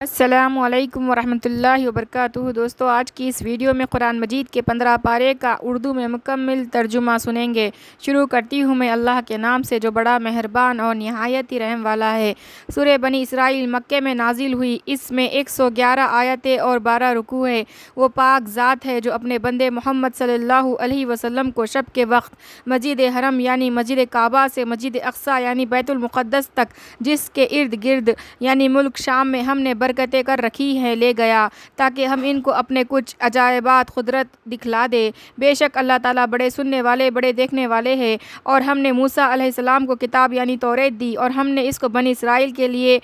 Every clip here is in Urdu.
السلام علیکم ورحمۃ اللہ وبرکاتہ۔ دوستو، آج کی اس ویڈیو میں قرآن مجید کے 15 پارے کا اردو میں مکمل ترجمہ سنیں گے۔ شروع کرتی ہوں میں اللہ کے نام سے جو بڑا مہربان اور نہایت ہی رحم والا ہے۔ سورہ بنی اسرائیل مکے میں نازل ہوئی۔ اس میں 111 آیتیں اور 12 رکوع ہے۔ وہ پاک ذات ہے جو اپنے بندے محمد صلی اللہ علیہ وسلم کو شب کے وقت مسجد حرم یعنی مسجد کعبہ سے مسجد اقصی یعنی بیت المقدس تک، جس کے ارد گرد یعنی ملک شام میں ہم نے برکتیں کر رکھی ہیں، لے گیا تاکہ ہم ان کو اپنے کچھ عجائبات قدرت دکھلا دے۔ بے شک اللہ تعالیٰ بڑے سننے والے بڑے دیکھنے والے ہیں۔ اور ہم نے موسیٰ علیہ السلام کو کتاب یعنی توریت دی، اور ہم نے اس کو بنی اسرائیل کے لیے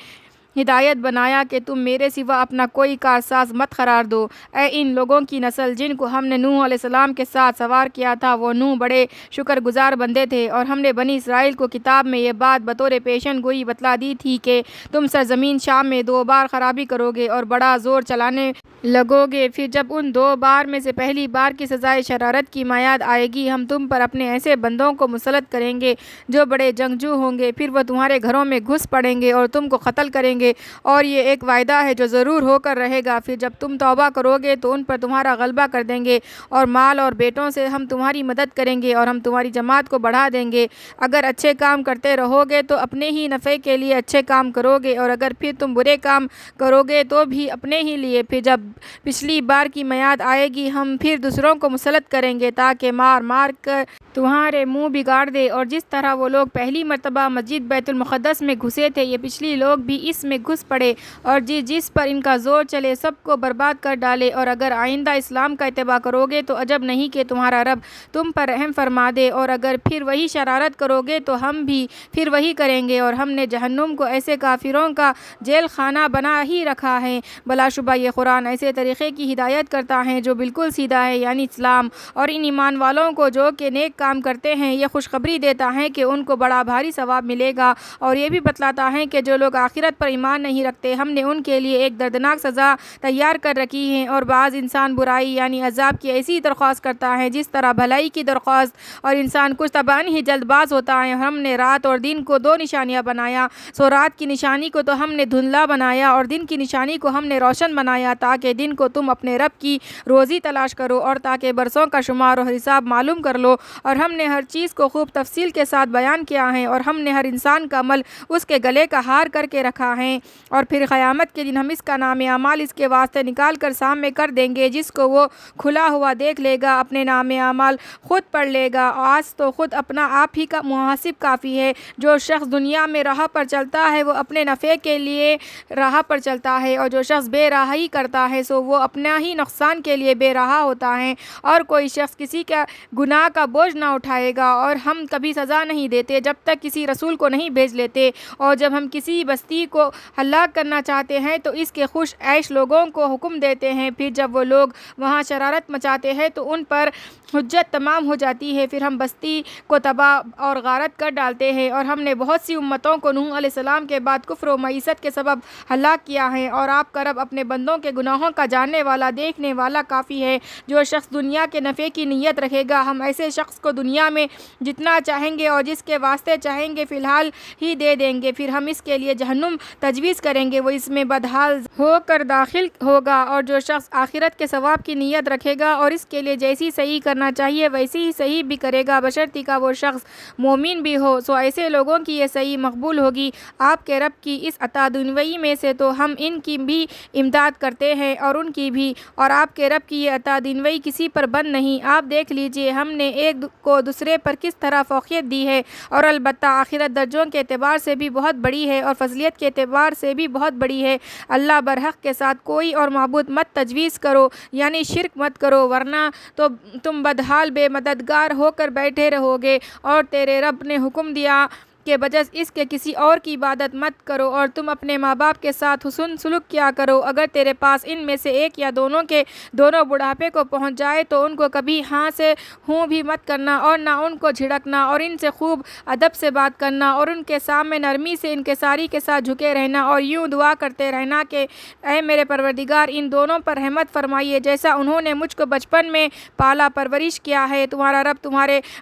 ہدایت بنایا کہ تم میرے سوا اپنا کوئی کارساز مت قرار دو۔ اے ان لوگوں کی نسل جن کو ہم نے نوح علیہ السلام کے ساتھ سوار کیا تھا، وہ نوح بڑے شکر گزار بندے تھے۔ اور ہم نے بنی اسرائیل کو کتاب میں یہ بات بطور پیشن گوئی بتلا دی تھی کہ تم سرزمین شام میں 2 بار خرابی کرو گے اور بڑا زور چلانے لگو گے۔ پھر جب ان 2 بار میں سے پہلی بار کی سزائے شرارت کی میعاد آئے گی، ہم تم پر اپنے ایسے بندوں کو مسلط کریں گے جو بڑے جنگجو ہوں گے۔ پھر وہ تمہارے گھروں میں گھس پڑیں گے اور تم کو قتل کریں گے، اور یہ ایک وعدہ ہے جو ضرور ہو کر رہے گا۔ پھر جب تم توبہ کرو گے تو ان پر تمہارا غلبہ کر دیں گے، اور مال اور بیٹوں سے ہم تمہاری مدد کریں گے، اور ہم تمہاری جماعت کو بڑھا دیں گے۔ اگر اچھے کام کرتے رہو گے تو اپنے ہی نفع کے لیے اچھے کام کرو گے، اور اگر پھر تم برے کام کرو گے تو بھی اپنے ہی لیے۔ پھر جب پچھلی بار کی میعاد آئے گی، ہم پھر دوسروں کو مسلط کریں گے تاکہ مار مار کر تمہارے منہ بگاڑ دے۔ اور جس طرح وہ لوگ پہلی مرتبہ مسجد بیت المقدس میں گھسے تھے، یہ پچھلی لوگ بھی اس میں گھس پڑے، اور جس پر ان کا زور چلے سب کو برباد کر ڈالے۔ اور اگر آئندہ اسلام کا اتباع کرو گے تو عجب نہیں کہ تمہارا رب تم پر رحم فرما دے، اور اگر پھر وہی شرارت کرو گے تو ہم بھی پھر وہی کریں گے۔ اور ہم نے جہنم کو ایسے کافروں کا جیل خانہ بنا ہی رکھا ہے۔ بلا شبہ یہ قرآن ایسے طریقے کی ہدایت کرتا ہے جو بالکل سیدھا ہے، یعنی اسلام، اور ان ایمان والوں کو جو کہ نیک کام کرتے ہیں یہ خوشخبری دیتا ہے کہ ان کو بڑا بھاری ثواب ملے گا، اور یہ بھی بتلاتا ہے کہ جو لوگ آخرت پر ایمان نہیں رکھتے ہم نے ان کے لیے ایک دردناک سزا تیار کر رکھی ہے۔ اور بعض انسان برائی یعنی عذاب کی ایسی درخواست کرتا ہے جس طرح بھلائی کی درخواست، اور انسان کچھ طبعاً ہی جلد باز ہوتا ہے۔ ہم نے رات اور دن کو 2 نشانیاں بنایا، سو رات کی نشانی کو تو ہم نے دھندلا بنایا اور دن کی نشانی کو ہم نے روشن بنایا، تاکہ دن کو تم اپنے رب کی روزی تلاش کرو اور تاکہ برسوں کا شمار اور حساب معلوم کر لو۔ اور ہم نے ہر چیز کو خوب تفصیل کے ساتھ بیان کیا ہے، اور ہم نے ہر انسان کا عمل اس کے گلے کا ہار کر کے رکھا ہے۔ اور پھر قیامت کے دن ہم اس کا نام اعمال اس کے واسطے نکال کر سامنے کر دیں گے، جس کو وہ کھلا ہوا دیکھ لے گا، اپنے نام اعمال خود پڑھ لے گا۔ آج تو خود اپنا آپ ہی کا محاسب کافی ہے۔ جو شخص دنیا میں راہ پر چلتا ہے وہ اپنے نفع کے لیے راہ پر چلتا ہے، اور جو شخص بے راہی کرتا ہے سو وہ اپنا ہی نقصان کے لیے بے راہ ہوتا ہے۔ اور کوئی شخص کسی کا گناہ کا بوجھ نہ اٹھائے گا، اور ہم کبھی سزا نہیں دیتے جب تک کسی رسول کو نہیں بھیج لیتے۔ اور جب ہم کسی بستی کو ہلاک کرنا چاہتے ہیں تو اس کے خوش عیش لوگوں کو حکم دیتے ہیں، پھر جب وہ لوگ وہاں شرارت مچاتے ہیں تو ان پر حجت تمام ہو جاتی ہے، پھر ہم بستی کو تباہ اور غارت کر ڈالتے ہیں۔ اور ہم نے بہت سی امتوں کو نوح علیہ السلام کے بعد کفر و معیشت کے سبب ہلاک کیا ہے، اور آپ کا رب اپنے بندوں کے گناہوں کا جاننے والا دیکھنے والا کافی ہے۔ جو شخص دنیا کے نفع کی نیت رکھے گا ہم ایسے شخص کو دنیا میں جتنا چاہیں گے اور جس کے واسطے چاہیں گے فی الحال ہی دے دیں گے، پھر ہم اس کے لیے جہنم تجویز کریں گے، وہ اس میں بدحال ہو کر داخل ہوگا۔ اور جو شخص آخرت کے ثواب کی نیت رکھے گا اور اس کے لیے جیسی صحیح کرنا چاہیے ویسی ہی صحیح بھی کرے گا، بشرطیکہ کہ وہ شخص مومن بھی ہو، سو ایسے لوگوں کی یہ صحیح مقبول ہوگی۔ آپ کے رب کی اس عطا دنوئی میں سے تو ہم ان کی بھی امداد کرتے ہیں اور ان کی بھی، اور آپ کے رب کی یہ عطا دنوئی کسی پر بند نہیں۔ آپ دیکھ لیجئے ہم نے ایک کو دوسرے پر کس طرح فوقیت دی ہے، اور البتہ آخرت درجوں کے اعتبار سے بھی بہت بڑی ہے اور فضیلت کے اعتبار سے بھی بہت بڑی ہے۔ اللہ برحق کے ساتھ کوئی اور معبود مت تجویز کرو، یعنی شرک مت کرو، ورنہ تو تم بدحال بے مددگار ہو کر بیٹھے رہو گے۔ اور تیرے رب نے حکم دیا کہ بجز اس کے کسی اور کی عبادت مت کرو، اور تم اپنے ماں باپ کے ساتھ حسن سلوک کیا کرو۔ اگر تیرے پاس ان میں سے ایک یا دونوں کے دونوں بڑھاپے کو پہنچ جائے تو ان کو کبھی ہاں سے ہوں بھی مت کرنا، اور نہ ان کو جھڑکنا، اور ان سے خوب ادب سے بات کرنا، اور ان کے سامنے نرمی سے انکساری کے ساتھ جھکے رہنا، اور یوں دعا کرتے رہنا کہ اے میرے پروردگار ان دونوں پر رحمت فرمائیے جیسا انہوں نے مجھ کو بچپن میں پالا پرورش کیا ہے۔ تمہارا رب تمہارے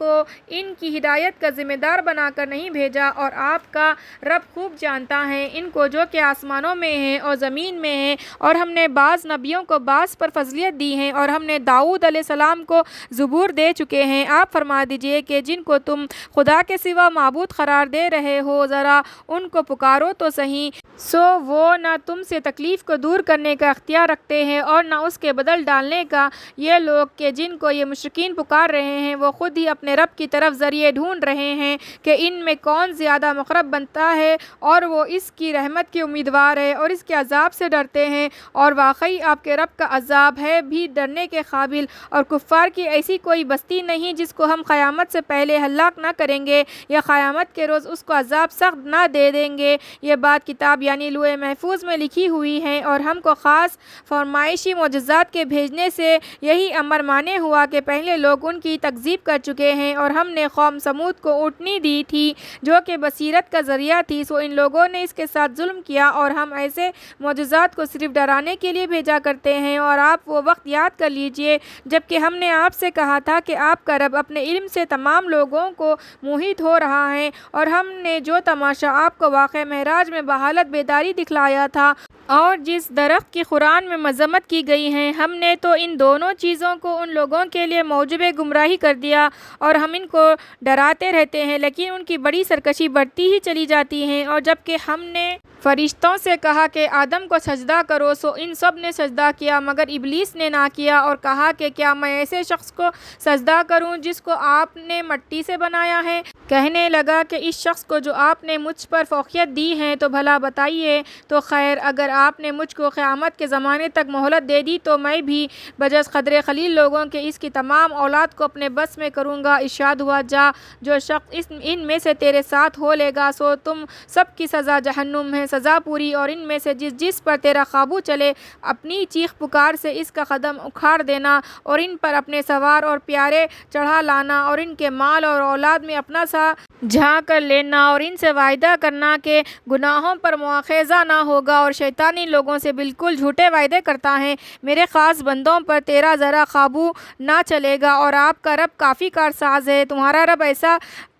کو ان کی ہدایت کا ذمہ دار بنا کر نہیں بھیجا، اور آپ کا رب خوب جانتا ہے ان کو جو کہ آسمانوں میں ہیں اور زمین میں ہیں، اور ہم نے بعض نبیوں کو بعض پر فضیلت دی ہے، اور ہم نے داؤد علیہ السلام کو زبور دے چکے ہیں۔ آپ فرما دیجئے کہ جن کو تم خدا کے سوا معبود قرار دے رہے ہو، ذرا ان کو پکارو تو صحیح، سو وہ نہ تم سے تکلیف کو دور کرنے کا اختیار رکھتے ہیں اور نہ اس کے بدل ڈالنے کا۔ یہ لوگ کہ جن کو یہ مشرکین پکار رہے ہیں، وہ خود ہی اپنے رب کی طرف ذریعے ڈھونڈ رہے ہیں کہ ان میں کون زیادہ مقرب بنتا ہے، اور وہ اس کی رحمت کے امیدوار ہے اور اس کے عذاب سے ڈرتے ہیں، اور واقعی آپ کے رب کا عذاب ہے بھی ڈرنے کے قابل۔ اور کفار کی ایسی کوئی بستی نہیں جس کو ہم قیامت سے پہلے ہلاک نہ کریں گے یا قیامت کے روز اس کو عذاب سخت نہ دے دیں گے۔ یہ بات کتاب یعنی لوح محفوظ میں لکھی ہوئی ہے، اور ہم کو خاص فرمائشی معجزات کے بھیجنے سے یہی امر مانے ہوا کہ پہلے لوگ ان کی تکذیب کر چکے ہیں، اور ہم نے قوم سمود کو اونٹنی دی تھی جو کہ بصیرت کا ذریعہ تھی، سو ان لوگوں نے اس کے ساتھ ظلم کیا، اور ہم ایسے معجزات کو صرف ڈرانے کے لیے بھیجا کرتے ہیں۔ اور آپ وہ وقت یاد کر لیجئے جبکہ ہم نے آپ سے کہا تھا کہ آپ کا رب اپنے علم سے تمام لوگوں کو محیط ہو رہا ہے، اور ہم نے جو تماشا آپ کو واقعہ معراج میں بحالت بیداری دکھلایا تھا اور جس درخت کی قرآن میں مذمت کی گئی ہے، ہم نے تو ان دونوں چیزوں کو ان لوگوں کے لیے موجب گمراہی کر دیا، اور ہم ان کو ڈراتے رہتے ہیں لیکن ان کی بڑی سرکشی بڑھتی ہی چلی جاتی ہے۔ اور جبکہ ہم نے فرشتوں سے کہا کہ آدم کو سجدہ کرو، سو ان سب نے سجدہ کیا مگر ابلیس نے نہ کیا، اور کہا کہ کیا میں ایسے شخص کو سجدہ کروں جس کو آپ نے مٹی سے بنایا ہے؟ کہنے لگا کہ اس شخص کو جو آپ نے مجھ پر فوقیت دی ہے تو بھلا بتائیے تو خیر، اگر آپ نے مجھ کو قیامت کے زمانے تک مہلت دے دی تو میں بھی بجز قدر قلیل لوگوں کے اس کی تمام اولاد کو اپنے بس میں کروں گا۔ ارشاد ہوا، جا جو شخص ان میں سے تیرے ساتھ ہو لے گا سو تم سب کی سزا جہنم ہے، سزا پوری، اور ان میں سے جس پر تیرا قابو چلے اپنی چیخ پکار سے اس کا قدم اکھاڑ دینا، اور ان پر اپنے سوار اور پیارے چڑھا لانا، اور ان کے مال اور اولاد میں اپنا سا جھانک کر لینا، اور ان سے وعدہ کرنا کہ گناہوں پر مواخذہ نہ ہوگا، اور شیطان ان لوگوں سے بالکل جھوٹے وعدے کرتا ہے۔ میرے خاص بندوں پر تیرا ذرا قابو نہ چلے گا، اور آپ کا رب کافی کارساز ہے۔ تمہارا رب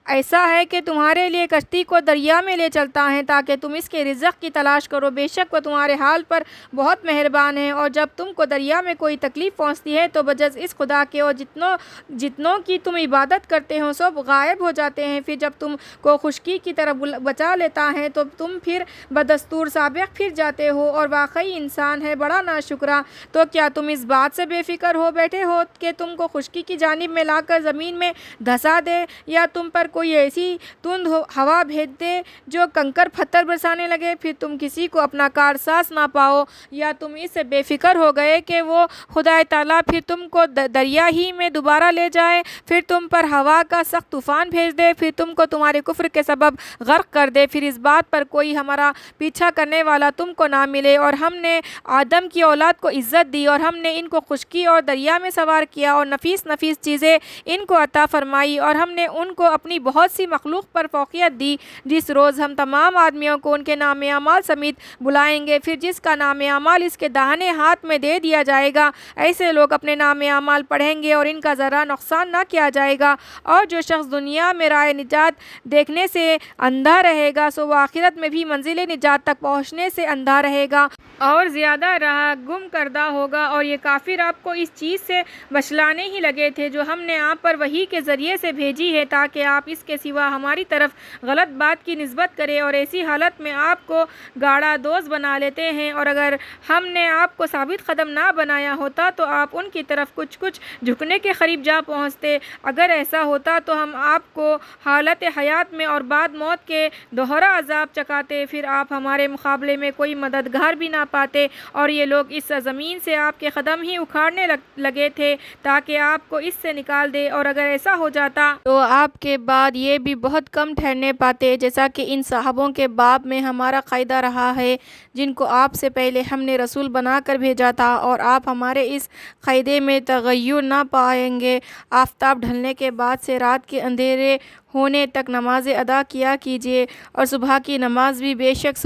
ایسا ہے کہ تمہارے لیے کشتی کو دریا میں لے چلتا ہے تاکہ تم اس کے رزق کی تلاش کرو، بے شک وہ تمہارے حال پر بہت مہربان ہے۔ اور جب تم کو دریا میں کوئی تکلیف پہنچتی ہے تو بجز اس خدا کے اور جتنوں کی تم عبادت کرتے ہو سب غائب ہو جاتے ہیں، پھر جب تم کو خشکی کی طرف بچا لیتا ہے تو تم پھر بدستور سابق پھر جاتے ہو، اور واقعی انسان ہے بڑا ناشکرا۔ تو کیا تم اس بات سے بے فکر ہو بیٹھے ہو کہ تم کو خشکی کی جانب میں لا کر زمین میں دھسا دے، یا تم پر کوئی ایسی تند ہوا بھیج دے جو کنکر پتھر برسانے لگے، پھر تم کسی کو اپنا کارساز نہ پاؤ؟ یا تم اس سے بے فکر ہو گئے کہ وہ خدا تعالیٰ پھر تم کو دریا ہی میں دوبارہ لے جائے، پھر تم پر ہوا کا سخت طوفان بھیج دے، پھر تم کو تمہارے کفر کے سبب غرق کر دے، پھر اس بات پر کوئی ہمارا پیچھا کرنے والا تم کو نہ ملے۔ اور ہم نے آدم کی اولاد کو عزت دی، اور ہم نے ان کو خشکی اور دریا میں سوار کیا، اور نفیس نفیس چیزیں ان کو عطا فرمائی، اور ہم نے ان کو اپنی بہت سی مخلوق پر فوقیت دی۔ جس روز ہم تمام آدمیوں کو ان کے نام اعمال سمیت بلائیں گے، پھر جس کا نام اعمال اس کے داہنے ہاتھ میں دے دیا جائے گا، ایسے لوگ اپنے نام اعمال پڑھیں گے اور ان کا ذرا نقصان نہ کیا جائے گا۔ اور جو شخص دنیا میں رائے نجات دیکھنے سے اندھا رہے گا سو وہ آخرت میں بھی منزل نجات تک پہنچنے سے اندھا رہے گا اور زیادہ راہ گم کردہ ہوگا۔ اور یہ کافر آپ کو اس چیز سے بچلانے ہی لگے تھے جو ہم نے آپ پر وحی کے ذریعے سے بھیجی ہے، تاکہ آپ اس کے سوا ہماری طرف غلط بات کی نسبت کریں، اور ایسی حالت میں آپ کو گاڑا دوست بنا لیتے ہیں۔ اور اگر ہم نے آپ کو ثابت قدم نہ بنایا ہوتا تو آپ ان کی طرف کچھ جھکنے کے قریب جا پہنچتے۔ اگر ایسا ہوتا تو ہم آپ کو حالت حیات میں اور بعد موت کے دوہرا عذاب چکاتے، پھر آپ ہمارے مقابلے میں کوئی مددگار بھی نہ پاتے۔ اور یہ لوگ اس زمین سے آپ کے قدم ہی اکھاڑنے لگے تھے تاکہ آپ کو اس سے نکال دے، اور اگر ایسا ہو جاتا تو آپ کے بعد یہ بھی بہت کم ٹھہرنے پاتے، جیسا کہ ان صحابوں کے باب میں ہمارا قاعدہ رہا ہے جن کو آپ سے پہلے ہم نے رسول بنا کر بھیجا تھا، اور آپ ہمارے اس قاعدے میں تغیر نہ پائیں گے۔ آفتاب ڈھلنے کے بعد سے رات کے اندھیرے ہونے تک نمازیں ادا کیا کیجیے، اور صبح کی نماز بھی، بے شک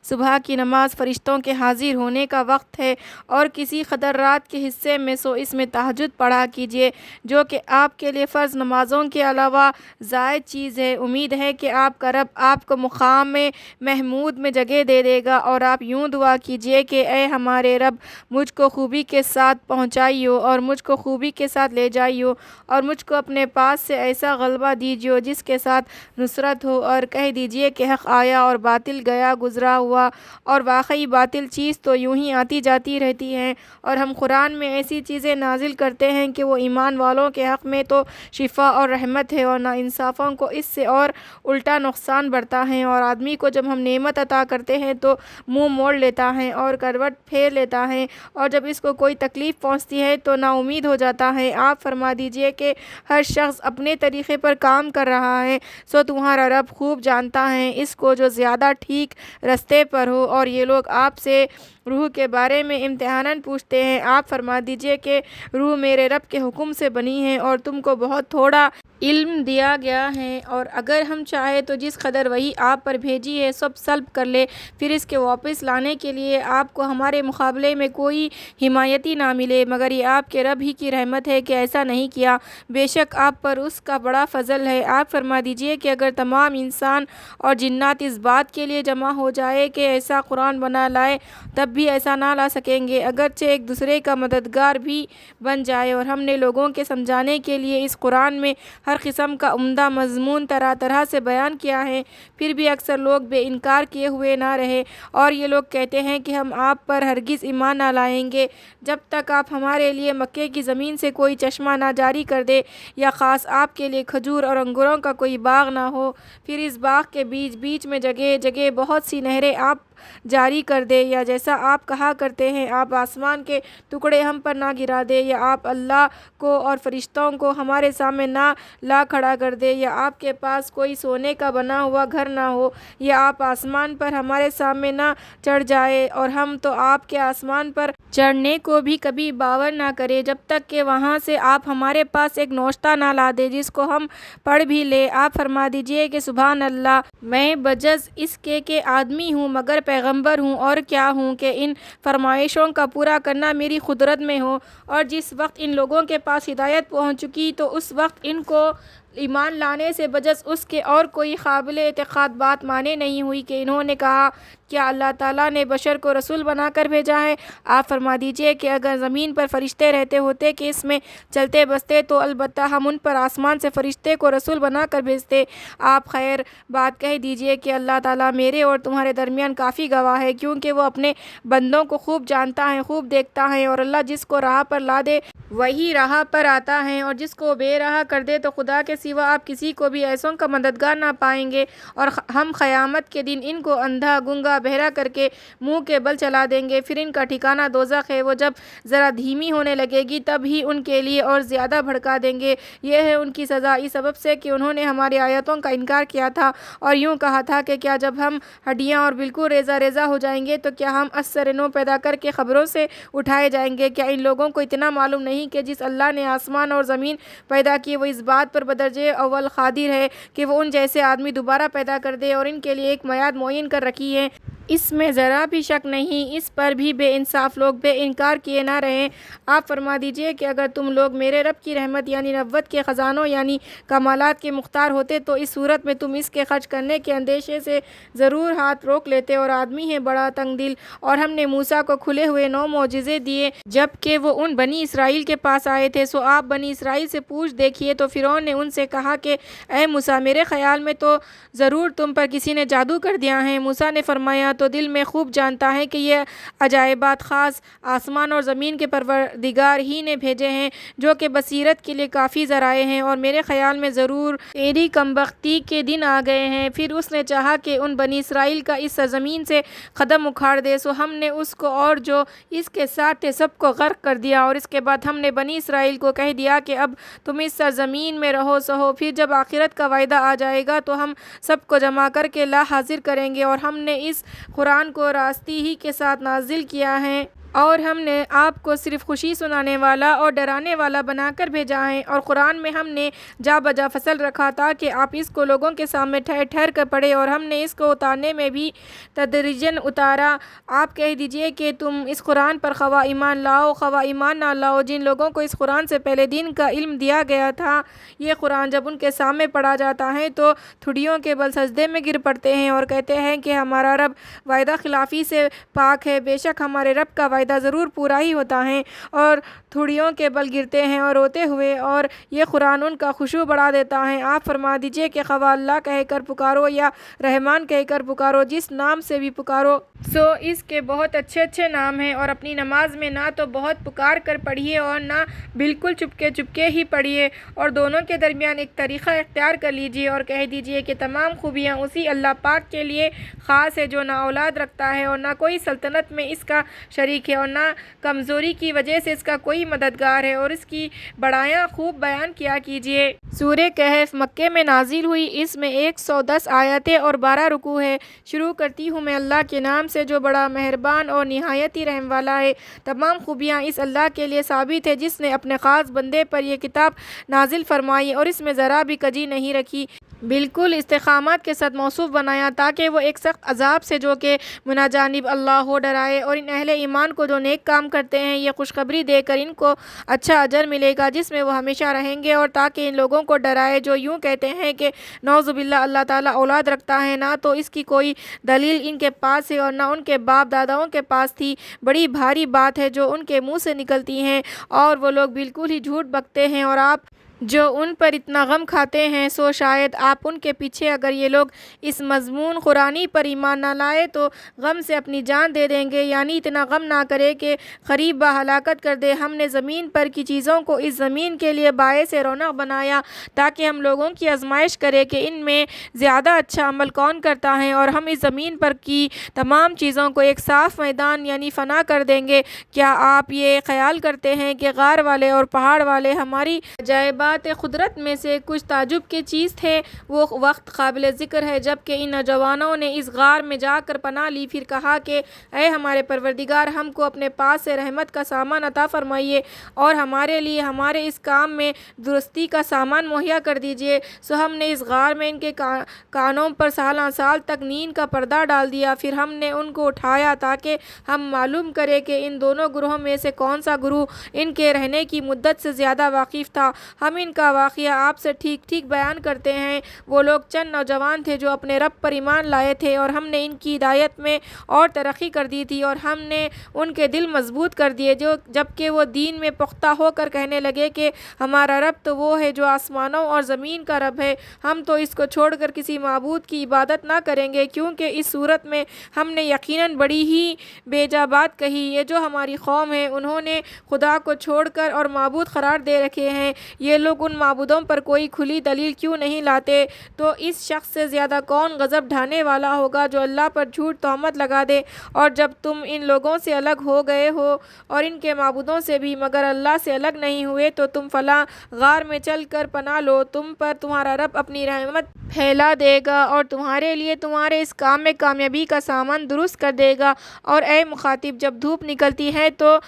صبح کی نماز فرشتوں کے حاضر ہونے کا وقت ہے، اور کسی قدر رات کے حصے میں سو اس میں تہجد پڑھا کیجیے، جو کہ آپ کے لیے فرض نمازوں کے علاوہ زائد چیز ہے۔ امید ہے کہ آپ کا رب آپ کو مقام محمود میں جگہ دے دے گا، اور آپ یوں دعا کیجیے کہ اے ہمارے رب، مجھ کو خوبی کے ساتھ پہنچائیو، اور مجھ کو خوبی کے ساتھ لے جائیو، اور مجھ کو اپنے پاس سے ایسا غلبہ دیجیو جس کے ساتھ نصرت ہو، اور کہہ دیجیے کہ حق آیا اور باطل گیا گزرا ہوا، اور واقعی باطل چیز تو یوں ہی آتی جاتی رہتی ہے، اور ہم قرآن میں ایسی چیزیں نازل کرتے ہیں کہ وہ ایمان والوں کے حق میں تو شفا اور رحمت ہے، اور ناانصافوں کو اس سے اور الٹا نقصان بڑھتا ہے، اور آدمی کو جب ہم نعمت عطا کرتے ہیں تو منہ موڑ لیتا ہے اور کروٹ پھیر لیتا ہے، اور جب اس کو کوئی تکلیف پہنچتی ہے تو نا امید ہو جاتا ہے۔ آپ فرما دیجئے کہ ہر شخص اپنے طریقے پر کام کر رہا ہے، سو تمہارا رب خوب جانتا ہے اس کو جو زیادہ ٹھیک رستے پر ہو، اور یہ لوگ آپ سے روح کے بارے میں امتحاناً پوچھتے ہیں۔ آپ فرما دیجئے کہ روح میرے رب کے حکم سے بنی ہے، اور تم کو بہت تھوڑا علم دیا گیا ہے، اور اگر ہم چاہے تو جس قدر وحی آپ پر بھیجی ہے سب سلب کر لے، پھر اس کے واپس لانے کے لیے آپ کو ہمارے مقابلے میں کوئی حمایتی نہ ملے، مگر یہ آپ کے رب ہی کی رحمت ہے کہ ایسا نہیں کیا، بے شک آپ پر اس کا بڑا فضل ہے۔ آپ فرما دیجئے کہ اگر تمام انسان اور جنات اس بات کے لیے جمع ہو جائے کہ ایسا قرآن بنا لائے، تب بھی ایسا نہ لا سکیں گے، اگرچہ ایک دوسرے کا مددگار بھی بن جائے، اور ہم نے لوگوں کے سمجھانے کے لیے اس قرآن میں ہر قسم کا عمدہ مضمون طرح طرح سے بیان کیا ہے، پھر بھی اکثر لوگ بے انکار کیے ہوئے نہ رہے، اور یہ لوگ کہتے ہیں کہ ہم آپ پر ہرگز ایمان نہ لائیں گے جب تک آپ ہمارے لیے مکے کی زمین سے کوئی چشمہ نہ جاری کر دے، یا خاص آپ کے لیے کھجور اور انگوروں کا کوئی باغ نہ ہو، پھر اس باغ کے بیچ بیچ میں جگہ جگہ بہت سی نہریں آپ جاری کر دے، یا جیسا آپ کہا کرتے ہیں آپ آسمان کے ٹکڑے ہم پر نہ گرا دے، یا آپ اللہ کو اور فرشتوں کو ہمارے سامنے نہ لا کھڑا کر دے، یا آپ کے پاس کوئی سونے کا بنا ہوا گھر نہ ہو، یا آپ آسمان پر ہمارے سامنے نہ چڑھ جائے، اور ہم تو آپ کے آسمان پر چڑھنے کو بھی کبھی باور نہ کرے جب تک کہ وہاں سے آپ ہمارے پاس ایک نوشتہ نہ لا دے جس کو ہم پڑھ بھی لیں۔ آپ فرما دیجئے کہ سبحان اللہ، میں بجز اس کے کہ آدمی ہوں مگر پیغمبر ہوں، اور کیا ہوں کہ ان فرمائشوں کا پورا کرنا میری قدرت میں ہو، اور جس وقت ان لوگوں کے پاس ہدایت پہنچ چکی تو اس وقت ان کو ایمان لانے سے بجز اس کے اور کوئی قابل اعتقاد بات مانے نہیں ہوئی کہ انہوں نے کہا کیا اللہ تعالیٰ نے بشر کو رسول بنا کر بھیجا ہے؟ آپ فرما دیجئے کہ اگر زمین پر فرشتے رہتے ہوتے کہ اس میں چلتے بستے تو البتہ ہم ان پر آسمان سے فرشتے کو رسول بنا کر بھیجتے۔ آپ خیر بات کہہ دیجئے کہ اللہ تعالیٰ میرے اور تمہارے درمیان کافی گواہ ہے، کیونکہ وہ اپنے بندوں کو خوب جانتا ہے، خوب دیکھتا ہے، اور اللہ جس کو راہ پر لا دے وہی راہ پر آتا ہے، اور جس کو بے راہ کر دے تو خدا کے سوا آپ کسی کو بھی ایسوں کا مددگار نہ پائیں گے، اور ہم قیامت کے دن ان کو اندھا گنگا بہرا کر کے منہ کے بل چلا دیں گے، پھر ان کا ٹھکانہ دوزخ ہے، وہ جب ذرا دھیمی ہونے لگے گی تب ہی ان کے لیے اور زیادہ بھڑکا دیں گے، یہ ہے ان کی سزا اس سبب سے کہ انہوں نے ہماری آیتوں کا انکار کیا تھا، اور یوں کہا تھا کہ کیا جب ہم ہڈیاں اور بالکل ریزہ ریزہ ہو جائیں گے تو کیا ہم از سر نو پیدا کر کے قبروں سے اٹھائے جائیں گے؟ کیا ان لوگوں کو اتنا معلوم نہیں کہ جس اللہ نے آسمان اور زمین پیدا کی وہ اس بات پر بدرجہ اول قادر ہے کہ وہ ان جیسے آدمی دوبارہ پیدا کر دے، اور ان کے لیے ایک میعاد معین کر رکھی ہے، اس میں ذرا بھی شک نہیں، اس پر بھی بے انصاف لوگ بے انکار کیے نہ رہیں۔ آپ فرما دیجئے کہ اگر تم لوگ میرے رب کی رحمت یعنی نبوت کے خزانوں یعنی کمالات کے مختار ہوتے تو اس صورت میں تم اس کے خرچ کرنے کے اندیشے سے ضرور ہاتھ روک لیتے، اور آدمی ہے بڑا تنگ دل، اور ہم نے موسیٰ کو کھلے ہوئے 9 معجزے دیے جب کہ وہ ان بنی اسرائیل کے پاس آئے تھے، سو آپ بنی اسرائیل سے پوچھ دیکھیے۔ تو فرعون نے ان سے کہا کہ اے موسیٰ، میرے خیال میں تو ضرور تم پر کسی نے جادو کر دیا ہے۔ موسیٰ نے فرمایا تو دل میں خوب جانتا ہے کہ یہ عجائبات خاص آسمان اور زمین کے پروردگار ہی نے بھیجے ہیں جو کہ بصیرت کے لیے کافی ذرائع ہیں، اور میرے خیال میں ضرور تیری کمبختی کے دن آ گئے ہیں۔ پھر اس نے چاہا کہ ان بنی اسرائیل کا اس سرزمین سے قدم اکھاڑ دے، سو ہم نے اس کو اور جو اس کے ساتھ تھے سب کو غرق کر دیا، اور اس کے بعد ہم نے بنی اسرائیل کو کہہ دیا کہ اب تم اس سرزمین میں رہو سہو، پھر جب آخرت کا وعدہ آ جائے گا تو ہم سب کو جمع کر کے لا حاضر کریں گے، اور ہم نے اس قرآن کو راستی ہی کے ساتھ نازل کیا ہے اور ہم نے آپ کو صرف خوشی سنانے والا اور ڈرانے والا بنا کر بھیجا ہے، اور قرآن میں ہم نے جا بجا فصل رکھا تاکہ آپ اس کو لوگوں کے سامنے ٹھہر ٹھہر کر پڑھیں، اور ہم نے اس کو اتارنے میں بھی تدریجاً اتارا۔ آپ کہہ دیجئے کہ تم اس قرآن پر خواہ ایمان لاؤ خواہ ایمان نہ لاؤ، جن لوگوں کو اس قرآن سے پہلے دین کا علم دیا گیا تھا، یہ قرآن جب ان کے سامنے پڑھا جاتا ہے تو ٹھڈیوں کے بل سجدے میں گر پڑتے ہیں اور کہتے ہیں کہ ہمارا رب وعدہ خلافی سے پاک ہے، بے شک ہمارے رب کا وعدہ ضرور پورا ہی ہوتا ہے، اور ٹھڈیوں کے بل گرتے ہیں اور روتے ہوئے، اور یہ قرآن ان کا خشوع بڑھا دیتا ہے۔ آپ فرما دیجئے کہ خواہ اللہ کہہ کر پکارو یا رحمان کہہ کر پکارو، جس نام سے بھی پکارو سو اس کے بہت اچھے اچھے نام ہیں، اور اپنی نماز میں نہ تو بہت پکار کر پڑھیے اور نہ بالکل چپکے چپکے ہی پڑھیے، اور دونوں کے درمیان ایک طریقہ اختیار کر لیجئے، اور کہہ دیجئے کہ تمام خوبیاں اسی اللہ پاک کے لیے خاص ہے جو نہ اولاد رکھتا ہے اور نہ کوئی سلطنت میں اس کا شریک ہے، اور نہ کمزوری کی وجہ سے اس کا کوئی مددگار ہے، اور اس کی بڑائیاں خوب بیان کیا کیجئے۔ سورہ کہف مکے میں نازل ہوئی، اس میں 110 آیتیں اور 12 رکوع ہے۔ شروع کرتی ہوں میں اللہ کے نام سے جو بڑا مہربان اور نہایت ہی رحم والا ہے۔ تمام خوبیاں اس اللہ کے لیے ثابت ہے جس نے اپنے خاص بندے پر یہ کتاب نازل فرمائی اور اس میں ذرا بھی کجی نہیں رکھی، بالکل استقامت کے ساتھ موصوف بنایا تاکہ وہ ایک سخت عذاب سے جو کہ مناجانب اللہ ہو ڈرائے، اور ان اہل ایمان کو جو نیک کام کرتے ہیں یہ خوشخبری دے کر ان کو اچھا اجر ملے گا جس میں وہ ہمیشہ رہیں گے، اور تاکہ ان لوگوں کو ڈرائے جو یوں کہتے ہیں کہ نعوذ باللہ اللہ تعالیٰ اولاد رکھتا ہے، نہ تو اس کی کوئی دلیل ان کے پاس ہے اور نہ ان کے باپ داداؤں کے پاس تھی۔ بڑی بھاری بات ہے جو ان کے منہ سے نکلتی ہیں، اور وہ لوگ بالکل ہی جھوٹ بکتے ہیں، اور آپ جو ان پر اتنا غم کھاتے ہیں سو شاید آپ ان کے پیچھے اگر یہ لوگ اس مضمون قرآنی پر ایمان نہ لائے تو غم سے اپنی جان دے دیں گے، یعنی اتنا غم نہ کرے کہ قریب با ہلاکت کر دے۔ ہم نے زمین پر کی چیزوں کو اس زمین کے لیے باعث رونق بنایا تاکہ ہم لوگوں کی آزمائش کرے کہ ان میں زیادہ اچھا عمل کون کرتا ہے، اور ہم اس زمین پر کی تمام چیزوں کو ایک صاف میدان یعنی فنا کر دیں گے۔ کیا آپ یہ خیال کرتے ہیں کہ غار والے اور پہاڑ والے ہماری عجائبات قدرت میں سے کچھ تعجب کی چیز تھے؟ وہ وقت قابل ذکر ہے جب کہ ان نوجوانوں نے اس غار میں جا کر پناہ لی، پھر کہا کہ اے ہمارے پروردگار، ہم کو اپنے پاس سے رحمت کا سامان عطا فرمائیے اور ہمارے لیے ہمارے اس کام میں درستی کا سامان مہیا کر دیجیے۔ سو ہم نے اس غار میں ان کے کانوں پر سالہ سال تک نیند کا پردہ ڈال دیا، پھر ہم نے ان کو اٹھایا تاکہ ہم معلوم کریں کہ ان دونوں گروہوں میں سے کون سا گروہ ان کے رہنے کی مدت سے زیادہ واقف تھا۔ ہم ان کا واقعہ آپ سے ٹھیک ٹھیک بیان کرتے ہیں۔ وہ لوگ چند نوجوان تھے جو اپنے رب پر ایمان لائے تھے، اور ہم نے ان کی ہدایت میں اور ترقی کر دی تھی، اور ہم نے ان کے دل مضبوط کر دیے جبکہ وہ دین میں پختہ ہو کر کہنے لگے کہ ہمارا رب تو وہ ہے جو آسمانوں اور زمین کا رب ہے، ہم تو اس کو چھوڑ کر کسی معبود کی عبادت نہ کریں گے، کیونکہ اس صورت میں ہم نے یقیناً بڑی ہی بیجا بات کہی۔ یہ جو ہماری قوم ہے انہوں نے خدا کو چھوڑ کر اور معبود قرار دے رکھے ہیں، یہ لوگ ان معبودوں پر کوئی کھلی دلیل کیوں نہیں لاتے؟ تو اس شخص سے زیادہ کون غضب ڈھانے والا ہوگا جو اللہ پر جھوٹ تہمت لگا دے؟ اور جب تم ان لوگوں سے الگ ہو گئے ہو اور ان کے معبودوں سے بھی مگر اللہ سے الگ نہیں ہوئے تو تم فلاں غار میں چل کر پناہ لو، تم پر تمہارا رب اپنی رحمت پھیلا دے گا اور تمہارے لیے تمہارے اس کام میں کامیابی کا سامان درست کر دے گا۔ اور اے مخاطب، جب دھوپ نکلتی ہے تو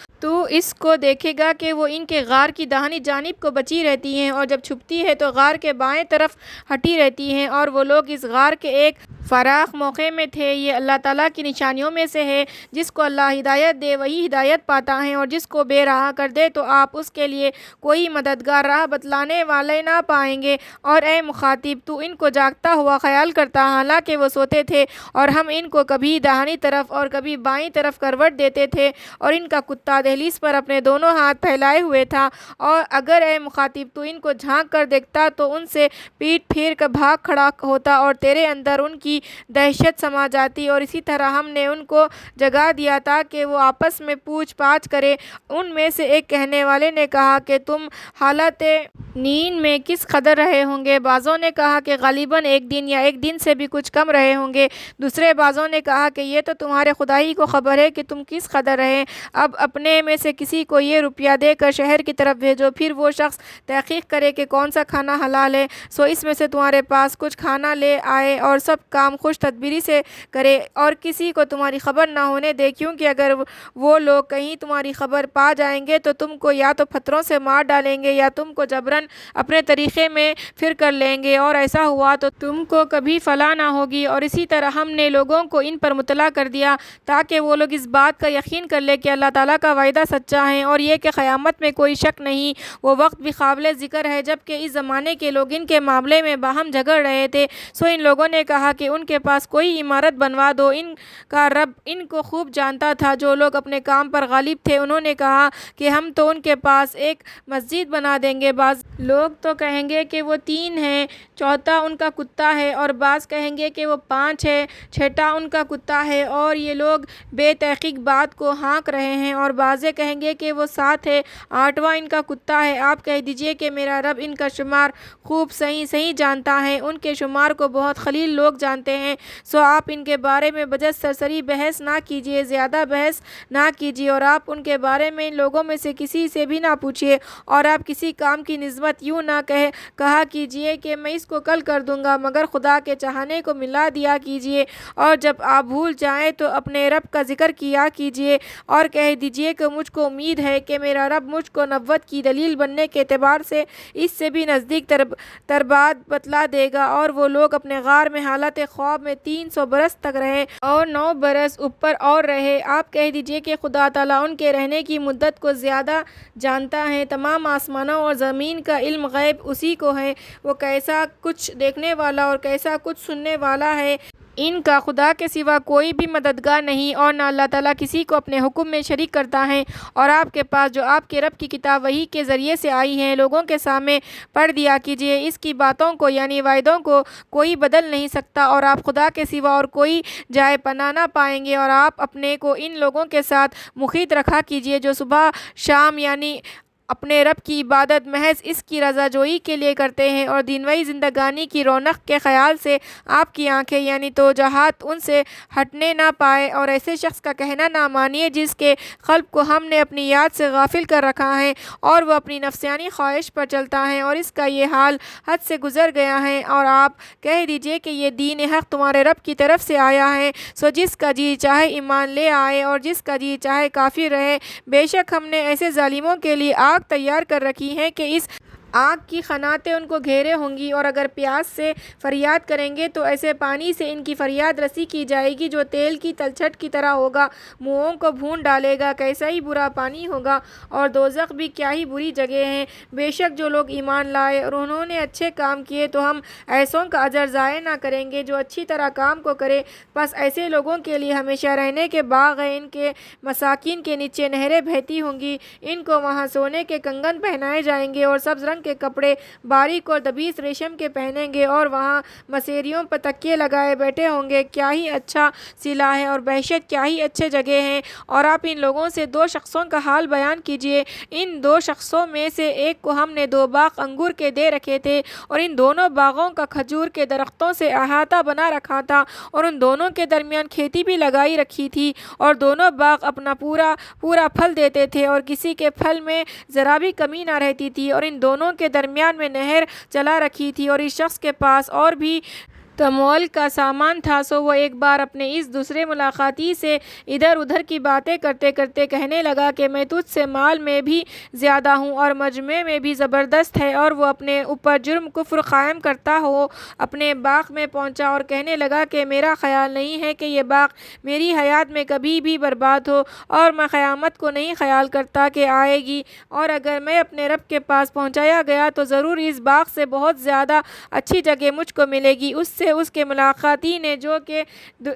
اس کو دیکھے گا کہ وہ ان کے غار کی داہنی جانب کو بچی رہتی ہیں، اور جب چھپتی ہے تو غار کے بائیں طرف ہٹی رہتی ہیں، اور وہ لوگ اس غار کے ایک فراخ موقع میں تھے۔ یہ اللہ تعالیٰ کی نشانیوں میں سے ہے، جس کو اللہ ہدایت دے وہی ہدایت پاتا ہے، اور جس کو بے راہ کر دے تو آپ اس کے لیے کوئی مددگار راہ بتلانے والے نہ پائیں گے۔ اور اے مخاطب، تو ان کو جاگتا ہوا خیال کرتا حالانکہ وہ سوتے تھے، اور ہم ان کو کبھی داہنی طرف اور کبھی بائیں طرف کروٹ دیتے تھے، اور ان کا کتا دہلیز پر اپنے دونوں ہاتھ پھیلائے ہوئے تھا، اور اگر اے مخاطب تو ان کو جھانک کر دیکھتا تو ان سے پیٹ پھیر کر بھاگ کھڑا ہوتا اور تیرے اندر ان کی دہشت سما جاتی، اور اسی طرح ہم نے ان کو جگا دیا تاکہ وہ آپس میں پوچھ پاچھ کرے۔ ان میں سے ایک کہنے والے نے کہا کہ تم حالت نیند میں کس قدر رہے ہوں گے؟ بعضوں نے کہا کہ غالباً ایک دن یا ایک دن سے بھی کچھ کم رہے ہوں گے۔ دوسرے بعضوں نے کہا کہ یہ تو تمہارے خدا ہی کو خبر ہے کہ تم کس قدر رہے۔ اب اپنے میں سے کسی کو یہ روپیہ دے کر شہر کی طرف بھیجو، پھر وہ شخص تحقیق کرے کہ کون سا کھانا حلال ہے، سو اس میں سے تمہارے پاس کچھ کھانا لے آئے اور سب کام کام خوش تدبیری سے کرے اور کسی کو تمہاری خبر نہ ہونے دے، کیونکہ اگر وہ لوگ کہیں تمہاری خبر پا جائیں گے تو تم کو یا تو پتھروں سے مار ڈالیں گے یا تم کو جبراً اپنے طریقے میں پھر کر لیں گے، اور ایسا ہوا تو تم کو کبھی فلاح نہ ہوگی۔ اور اسی طرح ہم نے لوگوں کو ان پر مطلع کر دیا تاکہ وہ لوگ اس بات کا یقین کر لیں کہ اللہ تعالیٰ کا وعدہ سچا ہے اور یہ کہ قیامت میں کوئی شک نہیں۔ وہ وقت بھی قابل ذکر ہے جبکہ اس زمانے کے لوگ ان کے معاملے میں باہم جھگڑ رہے تھے، سو ان لوگوں نے کہا کہ ان کے پاس کوئی عمارت بنوا دو۔ ان کا رب ان کو خوب جانتا تھا۔ جو لوگ اپنے کام پر غالب تھے انہوں نے کہا کہ ہم تو ان کے پاس ایک مسجد بنا دیں گے، بعض لوگ تو کہیں گے کہ وہ 3 ہیں، چوتھا ان کا کتا ہے، اور بعض کہیں گے کہ وہ 5 ہے، چھٹا ان کا کتا ہے، اور یہ لوگ بے تحقیق بات کو ہانک رہے ہیں، اور بعضے کہیں گے کہ وہ 7 ہے، 8واں ان کا کتا ہے۔ آپ کہہ دیجئے کہ میرا رب ان کا شمار خوب صحیح جانتا ہے، ان کے شمار کو بہت قلیل لوگ جانتے ہیں، سو آپ ان کے بارے میں بجز سرسری بحث نہ کیجئے، زیادہ بحث نہ کیجئے، اور آپ ان کے بارے میں ان لوگوں میں سے کسی سے بھی نہ پوچھئے، اور آپ کسی کام کی نسبت یوں نہ کہا کیجئے کہ میں اس کو کل کر دوں گا، مگر خدا کے چاہنے کو ملا دیا کیجئے، اور جب آپ بھول جائیں تو اپنے رب کا ذکر کیا کیجئے، اور کہہ دیجئے کہ مجھ کو امید ہے کہ میرا رب مجھ کو نبوت کی دلیل بننے کے اعتبار سے اس سے بھی نزدیک تر بات بتلا دے گا۔ اور وہ لوگ اپنے غار میں حالت خواب میں 300 برس تک رہے اور 9 برس اوپر اور رہے۔ آپ کہہ دیجئے کہ خدا تعالیٰ ان کے رہنے کی مدت کو زیادہ جانتا ہے، تمام آسمانوں اور زمین کا علم غیب اسی کو ہے، وہ کیسا کچھ دیکھنے والا اور کیسا کچھ سننے والا ہے۔ ان کا خدا کے سوا کوئی بھی مددگار نہیں، اور نہ اللہ تعالیٰ کسی کو اپنے حکم میں شریک کرتا ہے۔ اور آپ کے پاس جو آپ کے رب کی کتاب وحی کے ذریعے سے آئی ہے لوگوں کے سامنے پڑھ دیا کیجئے، اس کی باتوں کو یعنی وعدوں کو کوئی بدل نہیں سکتا، اور آپ خدا کے سوا اور کوئی جائے پناہ نہ پائیں گے۔ اور آپ اپنے کو ان لوگوں کے ساتھ محیط رکھا کیجئے جو صبح شام یعنی اپنے رب کی عبادت محض اس کی رضا جوئی کے لیے کرتے ہیں، اور دنیاوی زندگانی کی رونق کے خیال سے آپ کی آنکھیں یعنی توجہات ان سے ہٹنے نہ پائے، اور ایسے شخص کا کہنا نہ مانیے جس کے قلب کو ہم نے اپنی یاد سے غافل کر رکھا ہے اور وہ اپنی نفسانی خواہش پر چلتا ہے، اور اس کا یہ حال حد سے گزر گیا ہے۔ اور آپ کہہ دیجئے کہ یہ دین حق تمہارے رب کی طرف سے آیا ہے، سو جس کا جی چاہے ایمان لے آئے اور جس کا جی چاہے کافر رہے۔ بے شک ہم نے ایسے ظالموں کے لیے آگ تیار کر رکھی ہے کہ اس آگ کی قناتیں ان کو گھیرے ہوں گی، اور اگر پیاس سے فریاد کریں گے تو ایسے پانی سے ان کی فریاد رسی کی جائے گی جو تیل کی تلچھٹ کی طرح ہوگا، منہوں کو بھون ڈالے گا۔ کیسا ہی برا پانی ہوگا، اور دوزخ بھی کیا ہی بری جگہ ہے۔ بے شک جو لوگ ایمان لائے اور انہوں نے اچھے کام کیے تو ہم ایسوں کا اجر ضائع نہ کریں گے جو اچھی طرح کام کو کرے۔ بس ایسے لوگوں کے لیے ہمیشہ رہنے کے باغ ہیں، ان کے مساکین کے نیچے نہریں بہتی ہوں گی، ان کو وہاں سونے کے کنگن پہنائے جائیں گے اور سبز رنگ کے کپڑے باریک اور دبیس ریشم کے پہنیں گے، اور وہاں مسیریوں پر تکیے لگائے بیٹھے ہوں گے۔ کیا ہی اچھا صلہ ہے اور بہشت کیا ہی اچھے جگہ ہیں۔ اور آپ ان لوگوں سے 2 شخصوں کا حال بیان کیجئے۔ ان 2 شخصوں میں سے ایک کو ہم نے 2 باغ انگور کے دے رکھے تھے، اور ان دونوں باغوں کا کھجور کے درختوں سے احاطہ بنا رکھا تھا، اور ان دونوں کے درمیان کھیتی بھی لگائی رکھی تھی، اور دونوں باغ اپنا پورا پھل دیتے تھے، اور کسی کے پھل میں ذرا بھی کمی نہ رہتی تھی، اور ان دونوں کے درمیان میں نہر چلا رکھی تھی۔ اور اس شخص کے پاس اور بھی تموال کا سامان تھا، سو وہ ایک بار اپنے اس دوسرے ملاقاتی سے ادھر ادھر کی باتیں کرتے کرتے کہنے لگا کہ میں تجھ سے مال میں بھی زیادہ ہوں اور مجمع میں بھی زبردست ہے، اور وہ اپنے اوپر جرم کفر قائم کرتا ہو اپنے باغ میں پہنچا اور کہنے لگا کہ میرا خیال نہیں ہے کہ یہ باغ میری حیات میں کبھی بھی برباد ہو، اور میں قیامت کو نہیں خیال کرتا کہ آئے گی، اور اگر میں اپنے رب کے پاس پہنچایا گیا تو ضرور اس باغ سے بہت زیادہ اچھی جگہ مجھ کو ملے گی۔ اس سے اس کے ملاقاتی نے جو کہ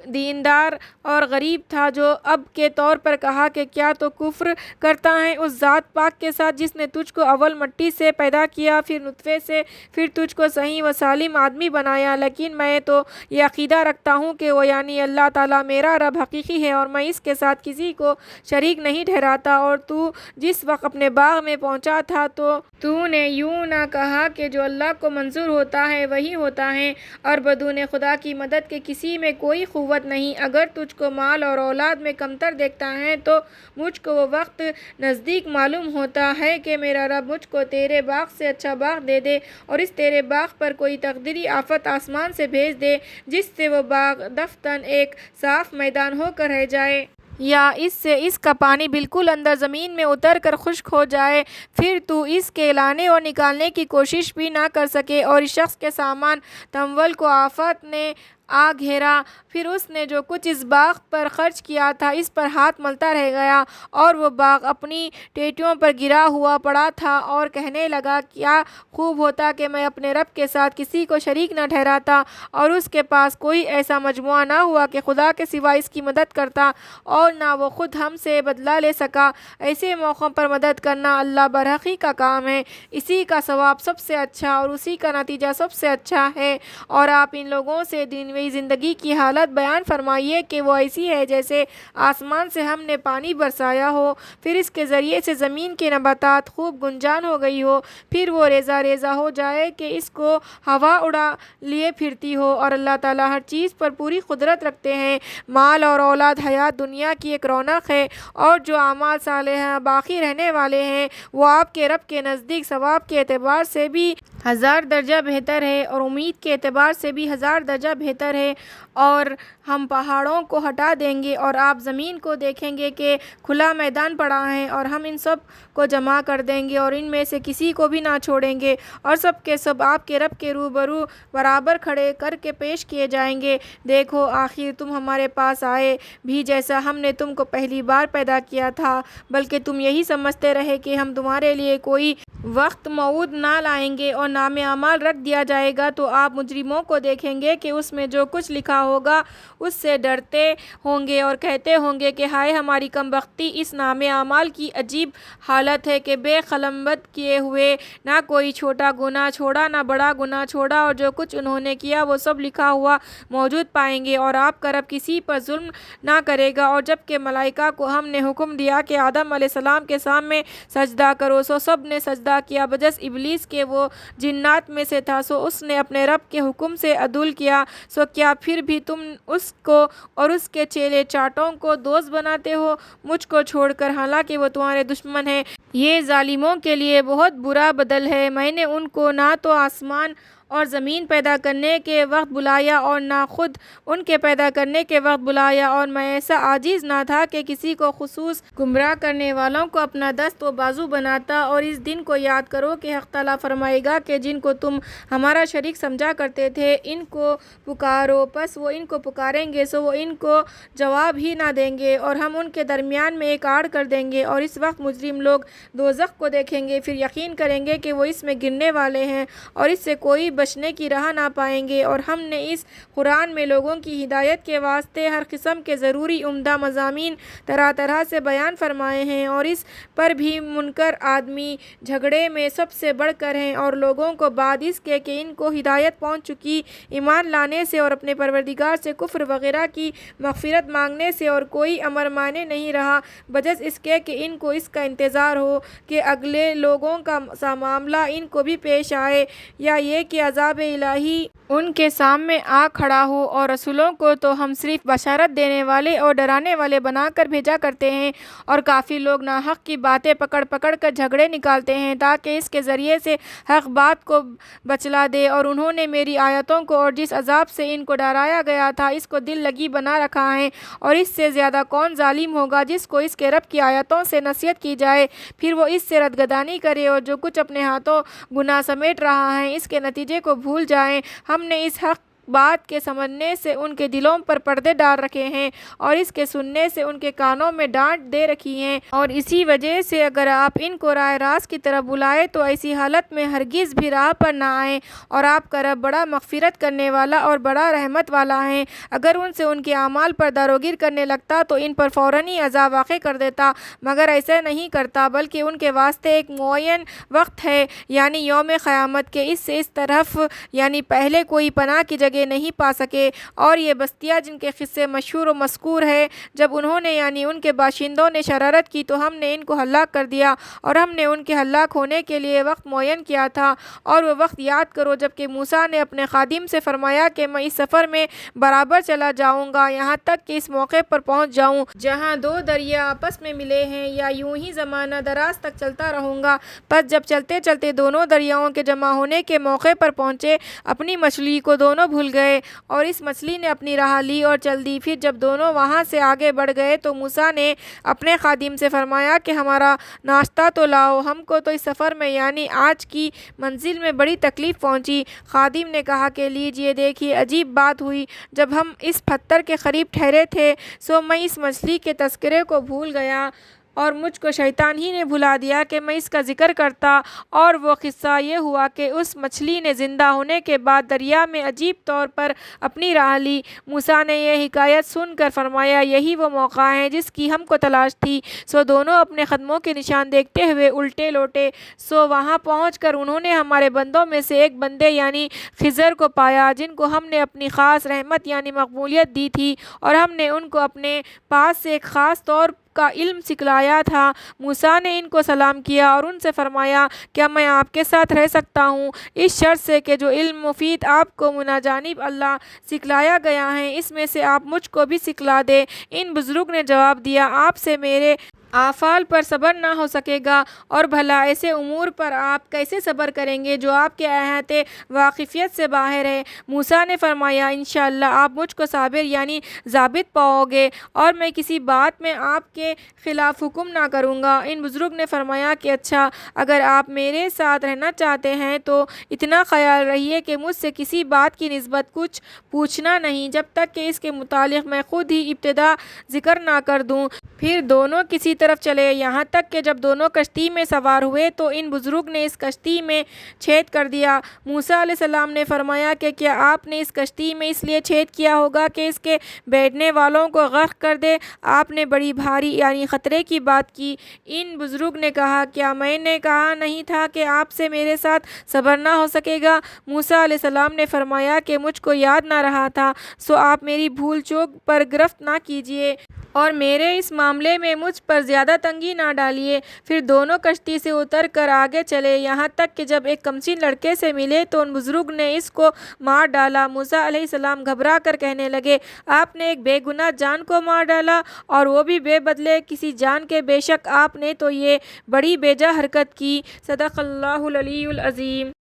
دیندار اور غریب تھا جو اب کے طور پر کہا کہ کیا تو کفر کرتا ہے اس ذات پاک کے ساتھ جس نے تجھ کو اول مٹی سے پیدا کیا، پھر نطفے سے، پھر تجھ کو صحیح و سالم آدمی بنایا؟ لیکن میں تو یہ عقیدہ رکھتا ہوں کہ وہ یعنی اللہ تعالیٰ میرا رب حقیقی ہے اور میں اس کے ساتھ کسی کو شریک نہیں ٹھہراتا۔ اور تو جس وقت اپنے باغ میں پہنچا تھا تو نے یوں نہ کہا کہ جو اللہ کو منظور ہوتا ہے وہی ہوتا ہے، اور بدون خدا کی مدد کے کسی میں کوئی قوت نہیں۔ اگر تجھ کو مال اور اولاد میں کمتر دیکھتا ہے تو مجھ کو وہ وقت نزدیک معلوم ہوتا ہے کہ میرا رب مجھ کو تیرے باغ سے اچھا باغ دے دے اور اس تیرے باغ پر کوئی تقدیری آفت آسمان سے بھیج دے جس سے وہ باغ دفن ایک صاف میدان ہو کر رہ جائے، یا اس سے اس کا پانی بالکل اندر زمین میں اتر کر خشک ہو جائے، پھر تو اس کے لانے اور نکالنے کی کوشش بھی نہ کر سکے۔ اور اس شخص کے سامان تمول کو آفت نے آ گھیرا، پھر اس نے جو کچھ اس باغ پر خرچ کیا تھا اس پر ہاتھ ملتا رہ گیا، اور وہ باغ اپنی ٹہنیوں پر گرا ہوا پڑا تھا، اور کہنے لگا کیا خوب ہوتا کہ میں اپنے رب کے ساتھ کسی کو شریک نہ ٹھہراتا، اور اس کے پاس کوئی ایسا مجموعہ نہ ہوا کہ خدا کے سوا اس کی مدد کرتا، اور نہ وہ خود ہم سے بدلہ لے سکا۔ ایسے موقعوں پر مدد کرنا اللہ برحقی کا کام ہے، اسی کا ثواب سب سے اچھا اور اسی کا نتیجہ سب سے اچھا ہے۔ اور آپ ان لوگوں سے دنیاوی زندگی کی حالت بیان فرمائیے کہ وہ ایسی ہے جیسے آسمان سے ہم نے پانی برسایا ہو، پھر اس کے ذریعے سے زمین کے نباتات خوب گنجان ہو گئی ہو، پھر وہ ریزہ ریزہ ہو جائے کہ اس کو ہوا اڑا لیے پھرتی ہو۔ اور اللہ تعالیٰ ہر چیز پر پوری قدرت رکھتے ہیں۔ مال اور اولاد حیات دنیا کی ایک رونق ہے، اور جو اعمال صالحہ باقی رہنے والے ہیں وہ آپ کے رب کے نزدیک ثواب کے اعتبار سے بھی 1000 درجہ بہتر ہے اور امید کے اعتبار سے بھی 1000 درجہ بہتر ہے۔ اور ہم پہاڑوں کو ہٹا دیں گے اور آپ زمین کو دیکھیں گے کہ کھلا میدان پڑا ہے، اور ہم ان سب کو جمع کر دیں گے اور ان میں سے کسی کو بھی نہ چھوڑیں گے، اور سب کے سب آپ کے رب کے روبرو برابر کھڑے کر کے پیش کیے جائیں گے۔ دیکھو آخر تم ہمارے پاس آئے بھی جیسا ہم نے تم کو پہلی بار پیدا کیا تھا، بلکہ تم یہی سمجھتے رہے کہ ہم تمہارے لیے کوئی وقت موعود نہ لائیں گے اور نام اعمال رکھ دیا جائے گا، تو آپ مجرموں کو دیکھیں گے کہ اس میں جو کچھ لکھا ہوگا اس سے ڈرتے ہوں گے اور کہتے ہوں گے کہ ہائے ہماری کم بختی، اس نام اعمال کی عجیب حالت ہے کہ بے قلمبد کیے ہوئے نہ کوئی چھوٹا گناہ چھوڑا نہ بڑا گناہ چھوڑا، اور جو کچھ انہوں نے کیا وہ سب لکھا ہوا موجود پائیں گے۔ اور آپ کا رب کسی پر ظلم نہ کرے گا۔ اور جب کہ ملائکہ کو ہم نے حکم دیا کہ آدم علیہ السلام کے سامنے سجدہ کرو، سو سب نے سجدہ کیا بجز ابلیس کے، وہ جنات میں سے تھا، سو اس نے اپنے رب کے حکم سے عدول کیا، سو کیا پھر بھی تم اس کو اور اس کے چیلے چاٹوں کو دوست بناتے ہو مجھ کو چھوڑ کر، حالانکہ وہ تمہارے دشمن ہیں۔ یہ ظالموں کے لیے بہت برا بدل ہے۔ میں نے ان کو نہ تو آسمان اور زمین پیدا کرنے کے وقت بلایا اور نہ خود ان کے پیدا کرنے کے وقت بلایا، اور میں ایسا عاجز نہ تھا کہ کسی کو خصوص گمراہ کرنے والوں کو اپنا دست و بازو بناتا۔ اور اس دن کو یاد کرو کہ حق تعالیٰ فرمائے گا کہ جن کو تم ہمارا شریک سمجھا کرتے تھے ان کو پکارو، پس وہ ان کو پکاریں گے سو وہ ان کو جواب ہی نہ دیں گے، اور ہم ان کے درمیان میں ایک آڑ کر دیں گے۔ اور اس وقت مجرم لوگ دوزخ کو دیکھیں گے، پھر یقین کریں گے کہ وہ اس میں گرنے والے ہیں اور اس سے کوئی بچنے کی راہ نہ پائیں گے۔ اور ہم نے اس قرآن میں لوگوں کی ہدایت کے واسطے ہر قسم کے ضروری عمدہ مضامین طرح طرح سے بیان فرمائے ہیں، اور اس پر بھی منکر آدمی جھگڑے میں سب سے بڑھ کر ہیں، اور لوگوں کو بعد اس کے کہ ان کو ہدایت پہنچ چکی ایمان لانے سے اور اپنے پروردگار سے کفر وغیرہ کی مغفرت مانگنے سے اور کوئی امر مانے نہیں رہا بجز اس کے کہ ان کو اس کا انتظار ہو کہ اگلے لوگوں کا سا معاملہ ان کو بھی پیش آئے، یا یہ کہ عذاب الہی ان کے سامنے آ کھڑا ہو۔ اور رسولوں کو تو ہم صرف بشارت دینے والے اور ڈرانے والے بنا کر بھیجا کرتے ہیں، اور کافی لوگ ناحق کی باتیں پکڑ پکڑ کر جھگڑے نکالتے ہیں تاکہ اس کے ذریعے سے حق بات کو بچلا دے۔ اور انہوں نے میری آیتوں کو اور جس عذاب سے ان کو ڈرایا گیا تھا اس کو دل لگی بنا رکھا ہے، اور اس سے زیادہ کون ظالم ہوگا جس کو اس کے رب کی آیتوں سے نصیحت کی جائے پھر وہ اس سے ردگدانی کرے اور جو کچھ اپنے ہاتھوں گناہ سمیٹ رہا ہے اس کے نتیجے کو بھول جائیں۔ ہم نے اس حق بات کے سمجھنے سے ان کے دلوں پر پردے ڈال رکھے ہیں اور اس کے سننے سے ان کے کانوں میں ڈانٹ دے رکھی ہیں، اور اسی وجہ سے اگر آپ ان کو راہ راست کی طرف بلائے تو ایسی حالت میں ہرگز بھی راہ پر نہ آئیں، اور آپ کا رب بڑا مغفرت کرنے والا اور بڑا رحمت والا ہے۔ اگر ان سے ان کے اعمال پر داروگیر کرنے لگتا تو ان پر فوراً ہی عذاب واقع کر دیتا، مگر ایسا نہیں کرتا، بلکہ ان کے واسطے ایک معین وقت ہے، یعنی یوم قیامت کے اس سے اس طرف، یعنی پہلے کوئی پناہ کی جگہ آگے نہیں پا سکے۔ اور یہ بستیاں جن کے قصے مشہور و مذکور ہے، جب انہوں نے یعنی ان کے باشندوں نے شرارت کی تو ہم نے ان کو ہلاک کر دیا، اور ہم نے ان کے ہلاک ہونے کے لیے وقت معین کیا تھا۔ اور وہ وقت یاد کرو جبکہ موسیٰ نے اپنے خادم سے فرمایا کہ میں اس سفر میں برابر چلا جاؤں گا یہاں تک کہ اس موقع پر پہنچ جاؤں جہاں دو دریا آپس میں ملے ہیں، یا یوں ہی زمانہ دراز تک چلتا رہوں گا۔ پس جب چلتے چلتے دونوں دریاؤں کے جمع ہونے کے موقع پر پہنچے، اپنی مچھلی کو دونوں بھول گئے اور اس مچھلی نے اپنی راہ لی اور چل دی۔ پھر جب دونوں وہاں سے آگے بڑھ گئے تو موسیٰ نے اپنے خادم سے فرمایا کہ ہمارا ناشتہ تو لاؤ، ہم کو تو اس سفر میں یعنی آج کی منزل میں بڑی تکلیف پہنچی۔ خادم نے کہا کہ لیجئے دیکھیے، عجیب بات ہوئی، جب ہم اس پتھر کے قریب ٹھہرے تھے سو میں اس مچھلی کے تذکرے کو بھول گیا، اور مجھ کو شیطان ہی نے بھلا دیا کہ میں اس کا ذکر کرتا۔ اور وہ قصہ یہ ہوا کہ اس مچھلی نے زندہ ہونے کے بعد دریا میں عجیب طور پر اپنی راہ لی۔ موسیٰ نے یہ حکایت سن کر فرمایا، یہی وہ موقع ہے جس کی ہم کو تلاش تھی۔ سو دونوں اپنے قدموں کے نشان دیکھتے ہوئے الٹے لوٹے۔ سو وہاں پہنچ کر انہوں نے ہمارے بندوں میں سے ایک بندے یعنی خضر کو پایا، جن کو ہم نے اپنی خاص رحمت یعنی مقبولیت دی تھی، اور ہم نے ان کو اپنے پاس سے ایک خاص طور کا علم سکھلایا تھا۔ موسیٰ نے ان کو سلام کیا اور ان سے فرمایا، کیا میں آپ کے ساتھ رہ سکتا ہوں، اس شرط سے کہ جو علم مفید آپ کو منا جانب اللہ سکھلایا گیا ہے اس میں سے آپ مجھ کو بھی سکھلا دیں۔ ان بزرگ نے جواب دیا، آپ سے میرے آفعال پر صبر نہ ہو سکے گا، اور بھلا ایسے امور پر آپ کیسے صبر کریں گے جو آپ کے احاطے واقفیت سے باہر ہے۔ موسیٰ نے فرمایا، انشاءاللہ آپ مجھ کو صابر یعنی ضابط پاؤ گے، اور میں کسی بات میں آپ کے خلاف حکم نہ کروں گا۔ ان بزرگ نے فرمایا کہ اچھا، اگر آپ میرے ساتھ رہنا چاہتے ہیں تو اتنا خیال رکھیے کہ مجھ سے کسی بات کی نسبت کچھ پوچھنا نہیں جب تک کہ اس کے متعلق میں خود ہی ابتدا ذکر نہ کر دوں۔ پھر دونوں کسی طرف چلے، یہاں تک کہ جب دونوں کشتی میں سوار ہوئے تو ان بزرگ نے اس کشتی میں چھید کر دیا۔ موسیٰ علیہ السلام نے فرمایا کہ کیا آپ نے اس کشتی میں اس لیے چھید کیا ہوگا کہ اس کے بیٹھنے والوں کو غرق کر دے؟ آپ نے بڑی بھاری یعنی خطرے کی بات کی۔ ان بزرگ نے کہا، کیا میں نے کہا نہیں تھا کہ آپ سے میرے ساتھ صبر نہ ہو سکے گا؟ موسیٰ علیہ السلام نے فرمایا کہ مجھ کو یاد نہ رہا تھا، سو آپ میری بھول چوک پر گرفت نہ کیجیے اور میرے اس معاملے میں مجھ پر زیادہ تنگی نہ ڈالیے۔ پھر دونوں کشتی سے اتر کر آگے چلے، یہاں تک کہ جب ایک کمسن لڑکے سے ملے تو ان بزرگ نے اس کو مار ڈالا۔ موسیٰ علیہ السلام گھبرا کر کہنے لگے، آپ نے ایک بے گناہ جان کو مار ڈالا، اور وہ بھی بے بدلے کسی جان کے، بے شک آپ نے تو یہ بڑی بیجا حرکت کی۔ صدق اللہ العلی العظیم۔